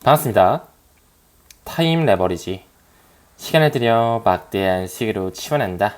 반갑습니다. 타임 레버리지. 시간을 들여 막대한 시기로 치환한다.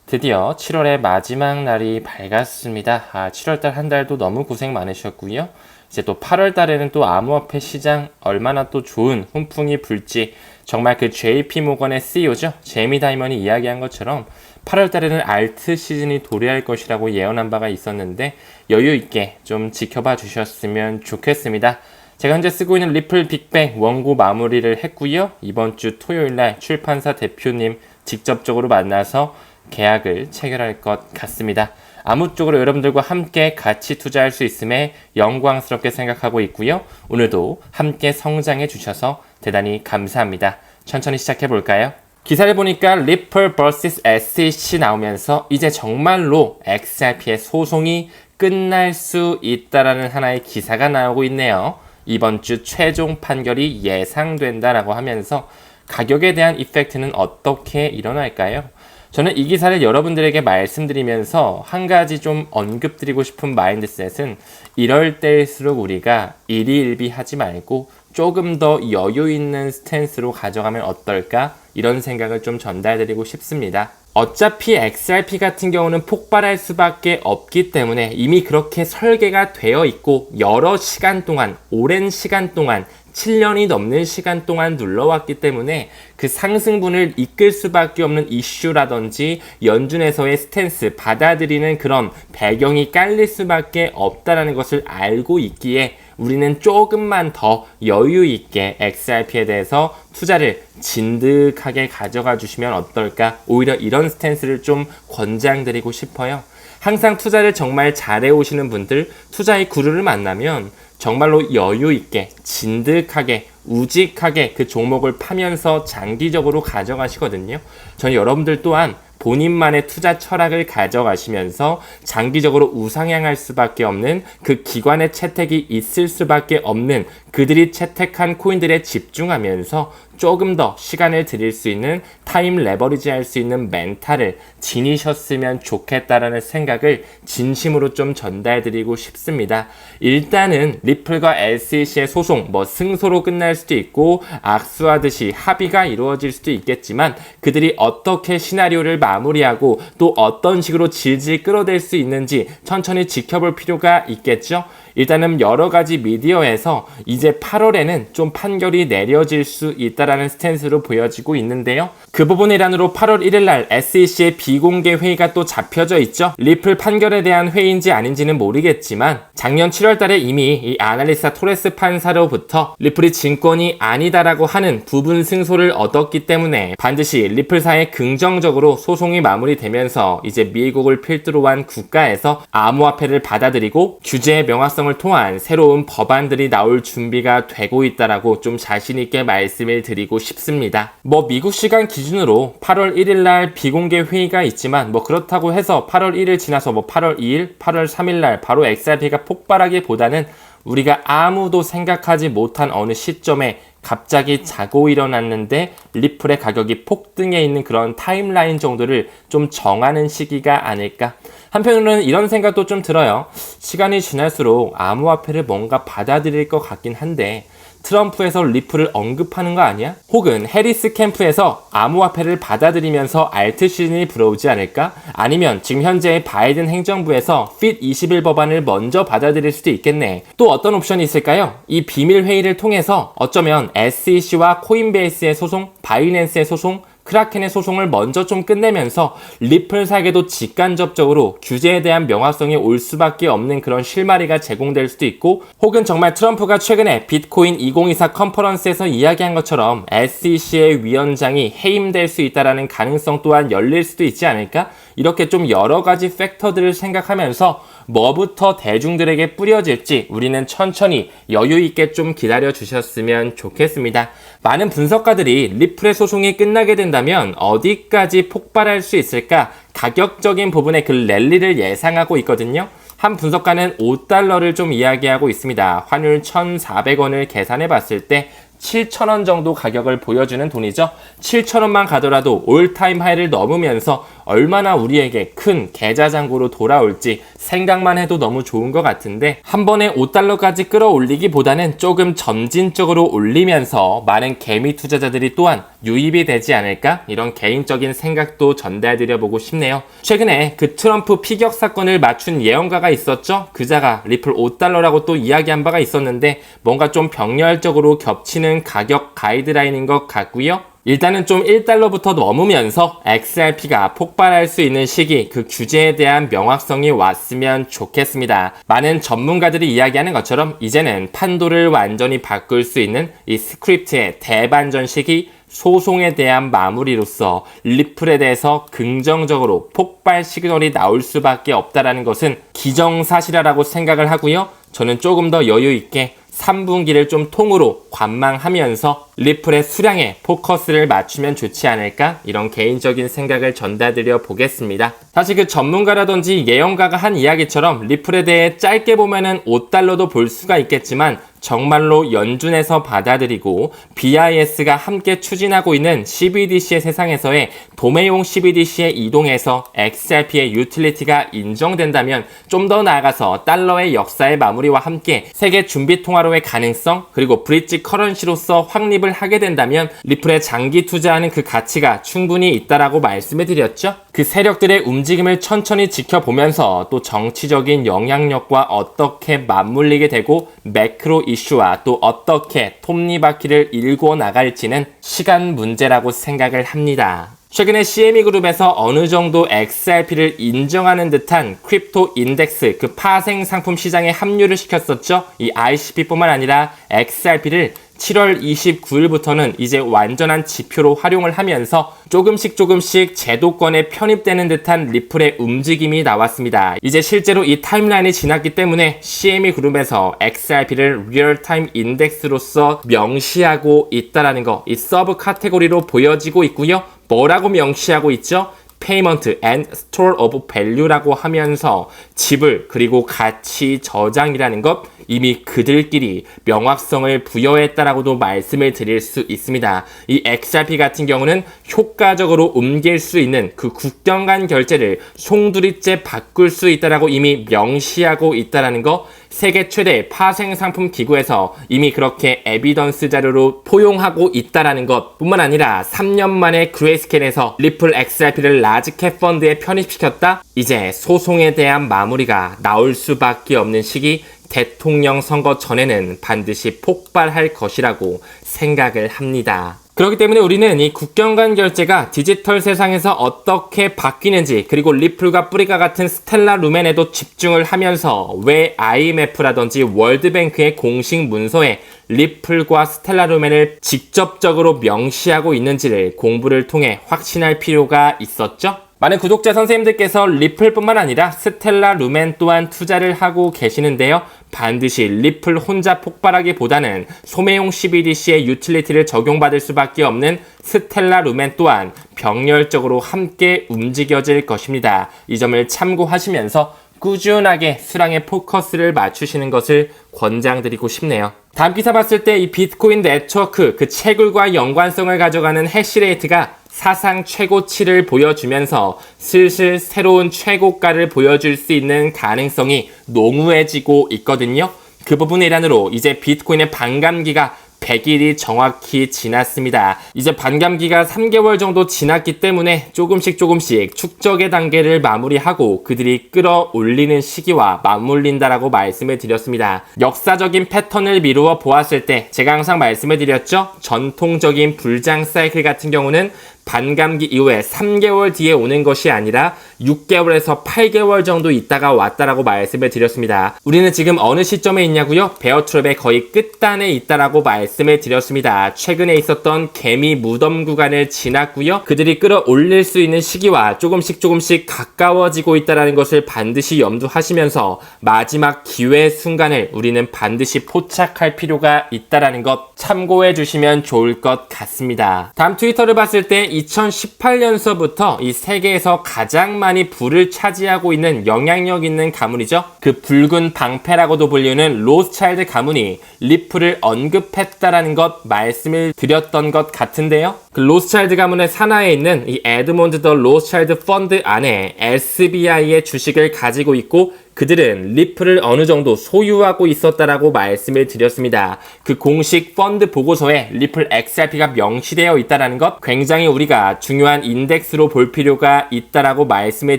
드디어 7월의 마지막 날이 밝았습니다. 7월달 한 달도 너무 고생 많으셨고요. 이제 또 8월달에는 또 암호화폐 시장 얼마나 또 좋은 훈풍이 불지, 정말 그 JP 모건의 CEO죠. 제이미 다이먼이 이야기한 것처럼 8월달에는 알트 시즌이 도래할 것이라고 예언한 바가 있었는데 여유 있게 좀 지켜봐 주셨으면 좋겠습니다. 제가 현재 쓰고 있는 리플 빅뱅 원고 마무리를 했고요. 이번 주 토요일날 출판사 대표님 직접적으로 만나서 계약을 체결할 것 같습니다. 아무쪼록 여러분들과 함께 같이 투자할 수 있음에 영광스럽게 생각하고 있고요. 오늘도 함께 성장해 주셔서 대단히 감사합니다. 천천히 시작해 볼까요? 기사를 보니까 리플 vs SEC 나오면서 이제 정말로 XRP의 소송이 끝날 수 있다라는 하나의 기사가 나오고 있네요. 이번 주 최종 판결이 예상된다라고 하면서 가격에 대한 이펙트는 어떻게 일어날까요? 저는 이 기사를 여러분들에게 말씀드리면서 한 가지 좀 언급드리고 싶은 마인드셋은 이럴 때일수록 우리가 일희일비하지 말고 조금 더 여유 있는 스탠스로 가져가면 어떨까? 이런 생각을 좀 전달드리고 싶습니다. 어차피 XRP 같은 경우는 폭발할 수밖에 없기 때문에 이미 그렇게 설계가 되어 있고 여러 시간 동안, 오랜 시간 동안 7년이 넘는 시간 동안 눌러왔기 때문에 그 상승분을 이끌 수밖에 없는 이슈라든지 연준에서의 스탠스, 받아들이는 그런 배경이 깔릴 수밖에 없다는 것을 알고 있기에 우리는 조금만 더 여유 있게 XRP에 대해서 투자를 진득하게 가져가 주시면 어떨까? 오히려 이런 스탠스를 좀 권장드리고 싶어요. 항상 투자를 정말 잘해 오시는 분들, 투자의 구루를 만나면 정말로 여유 있게, 진득하게, 우직하게 그 종목을 파면서 장기적으로 가져가시거든요. 저는 여러분들 또한 본인만의 투자 철학을 가져가시면서 장기적으로 우상향할 수밖에 없는 그 기관의 채택이 있을 수밖에 없는 그들이 채택한 코인들에 집중하면서 조금 더 시간을 드릴 수 있는 타임 레버리지 할 수 있는 멘탈을 지니셨으면 좋겠다라는 생각을 진심으로 좀 전달드리고 싶습니다. 일단은 리플과 SEC의 소송 승소로 끝날 수도 있고 악수하듯이 합의가 이루어질 수도 있겠지만 그들이 어떻게 시나리오를 마무리하고 또 어떤 식으로 질질 끌어댈 수 있는지 천천히 지켜볼 필요가 있겠죠. 일단은 여러 가지 미디어에서 이제 8월에는 좀 판결이 내려질 수 있다라는 스탠스로 보여지고 있는데요. 그 부분 일환으로 8월 1일 날 SEC의 비공개 회의가 또 잡혀져 있죠. 리플 판결에 대한 회의인지 아닌지는 모르겠지만 작년 7월 달에 이미 이 아날리스타 토레스 판사로부터 리플이 증권이 아니다라고 하는 부분 승소를 얻었기 때문에 반드시 리플사에 긍정적으로 소송이 마무리되면서 이제 미국을 필두로 한 국가에서 암호화폐를 받아들이고 규제의 명확성을 통한 새로운 법안들이 나올 준비가 되고 있다라고 좀 자신있게 말씀을 드리고 싶습니다. 미국 시간 기준으로 8월 1일 날 비공개 회의가 있지만 그렇다고 해서 8월 1일 지나서 8월 2일, 8월 3일 날 바로 XRP가 폭발하기보다는 우리가 아무도 생각하지 못한 어느 시점에 갑자기 자고 일어났는데 리플의 가격이 폭등해 있는 그런 타임라인 정도를 좀 정하는 시기가 아닐까. 한편으로는 이런 생각도 좀 들어요. 시간이 지날수록 암호화폐를 뭔가 받아들일 것 같긴 한데 트럼프에서 리플을 언급하는 거 아니야? 혹은 해리스 캠프에서 암호화폐를 받아들이면서 알트 시즌이 불어오지 않을까? 아니면 지금 현재의 바이든 행정부에서 FIT21 법안을 먼저 받아들일 수도 있겠네. 또 어떤 옵션이 있을까요? 이 비밀 회의를 통해서 어쩌면 SEC와 코인베이스의 소송, 바이낸스의 소송, 크라켄의 소송을 먼저 좀 끝내면서 리플사에게도 직간접적으로 규제에 대한 명확성이 올 수밖에 없는 그런 실마리가 제공될 수도 있고, 혹은 정말 트럼프가 최근에 비트코인 2024 컨퍼런스에서 이야기한 것처럼 SEC의 위원장이 해임될 수 있다는 가능성 또한 열릴 수도 있지 않을까? 이렇게 좀 여러 가지 팩터들을 생각하면서 뭐부터 대중들에게 뿌려질지 우리는 천천히 여유 있게 좀 기다려 주셨으면 좋겠습니다. 많은 분석가들이 리플의 소송이 끝나게 된다면 어디까지 폭발할 수 있을까? 가격적인 부분의 그 랠리를 예상하고 있거든요. 한 분석가는 5달러를 좀 이야기하고 있습니다. 환율 1,400원을 계산해 봤을 때 7,000원 정도 가격을 보여주는 돈이죠. 7,000원만 가더라도 올타임 하이를 넘으면서 얼마나 우리에게 큰 계좌잔고로 돌아올지 생각만 해도 너무 좋은 것 같은데 한 번에 5달러까지 끌어올리기보다는 조금 점진적으로 올리면서 많은 개미 투자자들이 또한 유입이 되지 않을까? 이런 개인적인 생각도 전달드려보고 싶네요. 최근에 그 트럼프 피격 사건을 맞춘 예언가가 있었죠? 그자가 리플 5달러라고 또 이야기한 바가 있었는데 뭔가 좀 병렬적으로 겹치는 가격 가이드라인인 것 같고요. 일단은 좀 1달러부터 넘으면서 XRP가 폭발할 수 있는 시기, 그 규제에 대한 명확성이 왔으면 좋겠습니다. 많은 전문가들이 이야기하는 것처럼 이제는 판도를 완전히 바꿀 수 있는 이 스크립트의 대반전 시기, 소송에 대한 마무리로서 리플에 대해서 긍정적으로 폭발 시그널이 나올 수밖에 없다는 것은 기정사실이라고 생각을 하고요. 저는 조금 더 여유 있게 3분기를 좀 통으로 관망하면서 리플의 수량에 포커스를 맞추면 좋지 않을까? 이런 개인적인 생각을 전달드려 보겠습니다. 사실 그 전문가라든지 예언가가 한 이야기처럼 리플에 대해 짧게 보면은 5달러도 볼 수가 있겠지만 정말로 연준에서 받아들이고 BIS가 함께 추진하고 있는 CBDC의 세상에서의 도매용 CBDC에 이동해서 XRP의 유틸리티가 인정된다면 좀 더 나아가서 달러의 역사의 마무리와 함께 세계 준비 통화로의 가능성 그리고 브릿지 커런시로서 확립을 하게 된다면 리플에 장기 투자하는 그 가치가 충분히 있다라고 말씀을 드렸죠. 그 세력들의 움직임을 천천히 지켜보면서 또 정치적인 영향력과 어떻게 맞물리게 되고 매크로 이슈와 또 어떻게 톱니바퀴를 일궈 나갈지는 시간 문제라고 생각을 합니다. 최근에 CME 그룹에서 어느 정도 XRP를 인정하는 듯한 크립토 인덱스 그 파생 상품 시장에 합류를 시켰었죠. 이 ICP뿐만 아니라 XRP를 7월 29일부터는 이제 완전한 지표로 활용을 하면서 조금씩 제도권에 편입되는 듯한 리플의 움직임이 나왔습니다. 이제 실제로 이 타임라인이 지났기 때문에 CME 그룹에서 XRP를 리얼타임 인덱스로서 명시하고 있다라는 거, 이 서브 카테고리로 보여지고 있고요. 뭐라고 명시하고 있죠? Payment and Store of Value라고 하면서 지불 그리고 가치 저장이라는 것 이미 그들끼리 명확성을 부여했다라고도 말씀을 드릴 수 있습니다. 이 XRP 같은 경우는 효과적으로 옮길 수 있는 그 국경 간 결제를 송두리째 바꿀 수 있다라고 이미 명시하고 있다라는 거 세계 최대 파생 상품 기구에서 이미 그렇게 에비던스 자료로 포용하고 있다라는 것 뿐만 아니라 3년 만에 그레이스케일에서 리플 XRP를 라지캡 펀드에 편입시켰다. 이제 소송에 대한 마무리가 나올 수밖에 없는 시기 대통령 선거 전에는 반드시 폭발할 것이라고 생각을 합니다. 그렇기 때문에 우리는 이 국경 간 결제가 디지털 세상에서 어떻게 바뀌는지 그리고 리플과 뿌리가 같은 스텔라 루멘에도 집중을 하면서 왜 IMF라든지 월드뱅크의 공식 문서에 리플과 스텔라 루멘을 직접적으로 명시하고 있는지를 공부를 통해 확신할 필요가 있었죠. 많은 구독자 선생님들께서 리플뿐만 아니라 스텔라 루멘 또한 투자를 하고 계시는데요. 반드시 리플 혼자 폭발하기보다는 소매용 CBDC의 유틸리티를 적용받을 수밖에 없는 스텔라 루멘 또한 병렬적으로 함께 움직여질 것입니다. 이 점을 참고하시면서 꾸준하게 수량에 포커스를 맞추시는 것을 권장드리고 싶네요. 다음 기사 봤을 때 이 비트코인 네트워크 그 채굴과 연관성을 가져가는 해시레이트가 사상 최고치를 보여주면서 슬슬 새로운 최고가를 보여줄 수 있는 가능성이 농후해지고 있거든요. 그 부분의 일환으로 이제 비트코인의 반감기가 100일이 정확히 지났습니다. 이제 반감기가 3개월 정도 지났기 때문에 조금씩 축적의 단계를 마무리하고 그들이 끌어올리는 시기와 맞물린다라고 말씀을 드렸습니다. 역사적인 패턴을 미루어 보았을 때 제가 항상 말씀을 드렸죠. 전통적인 불장 사이클 같은 경우는 반감기 이후에 3개월 뒤에 오는 것이 아니라 6개월에서 8개월 정도 있다가 왔다라고 말씀을 드렸습니다. 우리는 지금 어느 시점에 있냐고요? 베어 트랩의 거의 끝단에 있다라고 말씀을 드렸습니다. 최근에 있었던 개미 무덤 구간을 지났고요. 그들이 끌어올릴 수 있는 시기와 조금씩 가까워지고 있다는 것을 반드시 염두하시면서 마지막 기회 순간을 우리는 반드시 포착할 필요가 있다는 것 참고해 주시면 좋을 것 같습니다. 다음 트위터를 봤을 때 2018년서부터 이 세계에서 가장 많이 부를 차지하고 있는 영향력 있는 가문이죠. 그 붉은 방패라고도 불리는 로스차일드 가문이 리플을 언급했다라는 것 말씀을 드렸던 것 같은데요. 그 로스차일드 가문의 산하에 있는 이 에드몬드 더 로스차일드 펀드 안에 SBI의 주식을 가지고 있고 그들은 리플을 어느 정도 소유하고 있었다라고 말씀을 드렸습니다. 그 공식 펀드 보고서에 리플 XRP가 명시되어 있다는 것 굉장히 우리가 중요한 인덱스로 볼 필요가 있다라고 말씀을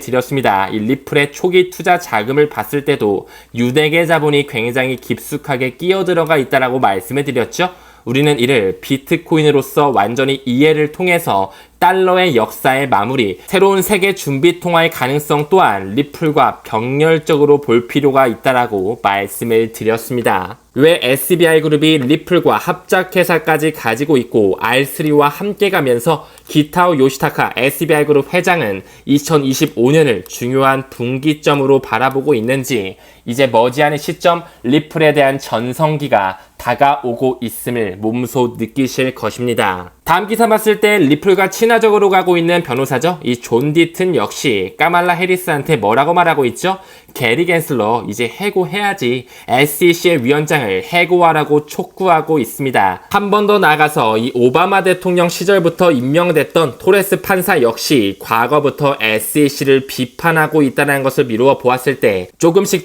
드렸습니다. 이 리플의 초기 투자 자금을 봤을 때도 유대계 자본이 굉장히 깊숙하게 끼어들어가 있다라고 말씀을 드렸죠. 우리는 이를 비트코인으로서 완전히 이해를 통해서 달러의 역사의 마무리, 새로운 세계 준비 통화의 가능성 또한 리플과 병렬적으로 볼 필요가 있다라고 말씀을 드렸습니다. 왜 SBI 그룹이 리플과 합작회사까지 가지고 있고 R3와 함께 가면서 기타오 요시타카 SBI 그룹 회장은 2025년을 중요한 분기점으로 바라보고 있는지 이제 머지않은 시점 리플에 대한 전성기가 다가오고 있음을 몸소 느끼실 것입니다. 다음 기사 봤을 때 리플과 친화적으로 가고 있는 변호사죠. 이 존 디튼 역시 까말라 해리스한테 뭐라고 말하고 있죠? 게리 갠슬러 이제 해고해야지. SEC의 위원장을 해고하라고 촉구하고 있습니다. 한 번 더 나아가서 이 오바마 대통령 시절부터 임명됐던 토레스 판사 역시 과거부터 SEC를 비판하고 있다는 것을 미루어 보았을 때 조금씩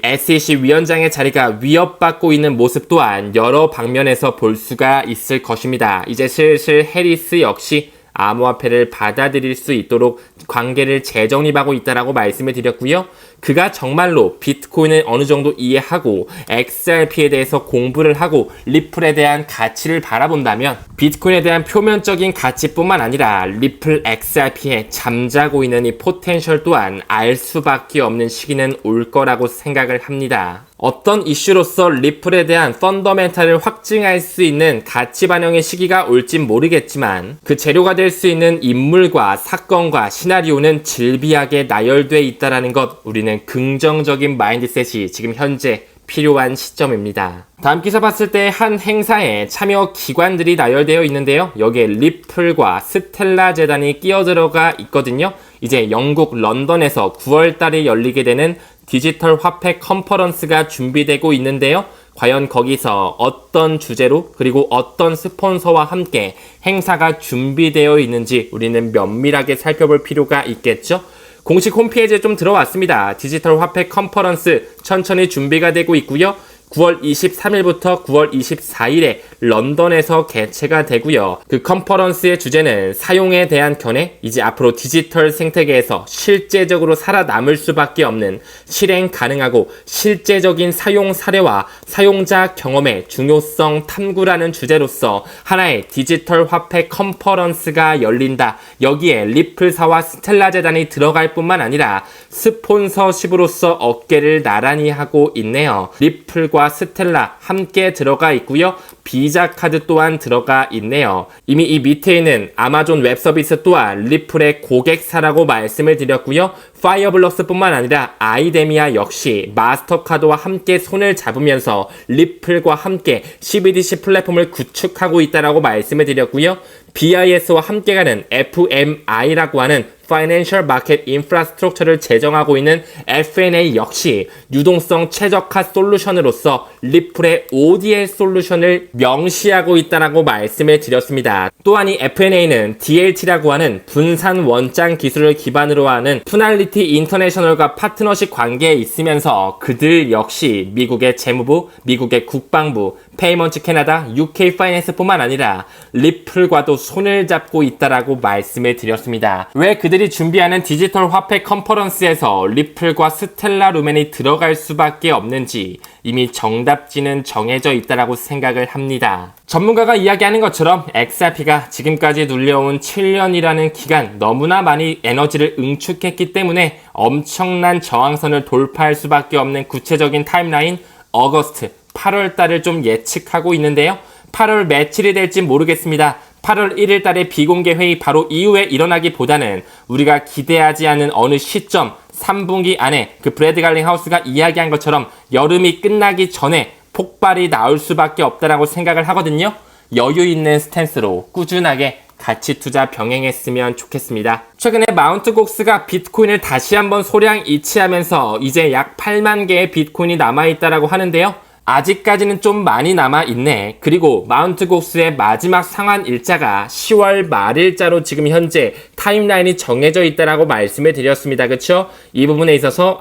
SEC 위원장의 자리가 위협받고 있는 모습 또한 여러 방면에서 볼 수가 있을 것입니다. 이제 슬슬 해리스 역시 암호화폐를 받아들일 수 있도록 관계를 재정립하고 있다라고 말씀을 드렸고요. 그가 정말로 비트코인을 어느 정도 이해하고 XRP에 대해서 공부를 하고 리플에 대한 가치를 바라본다면 비트코인에 대한 표면적인 가치뿐만 아니라 리플 XRP에 잠자고 있는 이 포텐셜 또한 알 수밖에 없는 시기는 올 거라고 생각을 합니다. 어떤 이슈로서 리플에 대한 펀더멘탈을 확증할 수 있는 가치 반영의 시기가 올진 모르겠지만 그 재료가 될 수 있는 인물과 사건과 시나리오는 질비하게 나열돼 있다는 것 우리는 긍정적인 마인드셋이 지금 현재 필요한 시점입니다. 다음 기사 봤을 때 한 행사에 참여 기관들이 나열되어 있는데요. 여기에 리플과 스텔라 재단이 끼어들어가 있거든요. 이제 영국 런던에서 9월 달에 열리게 되는 디지털 화폐 컨퍼런스가 준비되고 있는데요. 과연 거기서 어떤 주제로 그리고 어떤 스폰서와 함께 행사가 준비되어 있는지 우리는 면밀하게 살펴볼 필요가 있겠죠. 공식 홈페이지에 좀 들어왔습니다. 디지털 화폐 컨퍼런스 천천히 준비가 되고 있고요. 9월 23일부터 9월 24일에 런던에서 개최가 되고요. 그 컨퍼런스의 주제는 사용에 대한 견해, 이제 앞으로 디지털 생태계에서 실제적으로 살아남을 수밖에 없는 실행 가능하고 실제적인 사용 사례와 사용자 경험의 중요성 탐구라는 주제로서 하나의 디지털 화폐 컨퍼런스가 열린다. 여기에 리플사와 스텔라 재단이 들어갈 뿐만 아니라 스폰서십으로서 어깨를 나란히 하고 있네요. 리플과 스텔라 함께 들어가 있고요. 비자 카드 또한 들어가 있네요. 이미 이 밑에 있는 아마존 웹 서비스 또한 리플의 고객사라고 말씀을 드렸고요. 파이어블럭스뿐만 아니라 아이데미아 역시 마스터카드와 함께 손을 잡으면서 리플과 함께 CBDC 플랫폼을 구축하고 있다라고 말씀을 드렸고요. BIS와 함께 가는 FMI라고 하는 Financial Market Infrastructure를 제정하고 있는 FNA 역시 유동성 최적화 솔루션으로서 리플의 ODL 솔루션을 명시하고 있다라고 말씀을 드렸습니다. 또한 이 FNA는 DLT라고 하는 분산 원장 기술을 기반으로 하는 푸날리티 인터내셔널과 파트너십 관계에 있으면서 그들 역시 미국의 재무부, 미국의 국방부, 페이먼트 캐나다, UK 파이낸스뿐만 아니라 리플과도 손을 잡고 있다라고 말씀을 드렸습니다. 왜 그들이 준비하는 디지털 화폐 컨퍼런스에서 리플과 스텔라 루멘이 들어갈 수밖에 없는지 이미 정답지는 정해져 있다라고 생각을 합니다. 전문가가 이야기하는 것처럼 XRP가 지금까지 눌려온 7년이라는 기간 너무나 많이 에너지를 응축했기 때문에 엄청난 저항선을 돌파할 수밖에 없는 구체적인 타임라인 어거스트 8월 달을 좀 예측하고 있는데요. 8월 며칠이 될지 모르겠습니다. 8월 1일 달의 비공개 회의 바로 이후에 일어나기보다는 우리가 기대하지 않은 어느 시점 3분기 안에 그 브래드 갈링 하우스가 이야기한 것처럼 여름이 끝나기 전에 폭발이 나올 수밖에 없다라고 생각을 하거든요. 여유 있는 스탠스로 꾸준하게 가치 투자 병행했으면 좋겠습니다. 최근에 마운트 곡스가 비트코인을 다시 한번 소량 이치하면서 이제 약 8만 개의 비트코인이 남아있다라고 하는데요. 아직까지는 좀 많이 남아있네. 그리고 마운트 곡스의 마지막 상환 일자가 10월 말일자로 지금 현재 타임라인이 정해져 있다라고 말씀을 드렸습니다. 그쵸? 이 부분에 있어서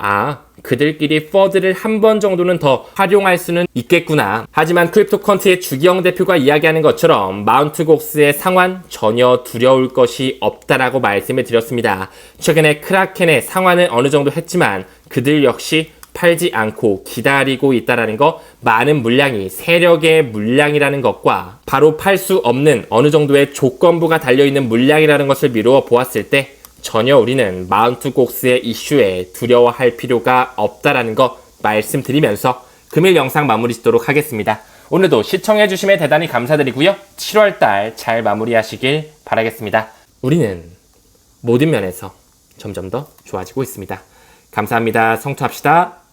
그들끼리 퍼드를 한 번 정도는 더 활용할 수는 있겠구나. 하지만 크립토컨트의 주기영 대표가 이야기하는 것처럼 마운트 곡스의 상환 전혀 두려울 것이 없다라고 말씀을 드렸습니다. 최근에 크라켄의 상환을 어느 정도 했지만 그들 역시 팔지 않고 기다리고 있다라는 거, 많은 물량이 세력의 물량이라는 것과 바로 팔 수 없는 어느 정도의 조건부가 달려있는 물량이라는 것을 미루어 보았을 때 전혀 우리는 마운트 곡스의 이슈에 두려워할 필요가 없다라는 거 말씀드리면서 금일 영상 마무리 짓도록 하겠습니다. 오늘도 시청해주심에 대단히 감사드리고요. 7월달 잘 마무리하시길 바라겠습니다. 우리는 모든 면에서 점점 더 좋아지고 있습니다. 감사합니다. 성투합시다.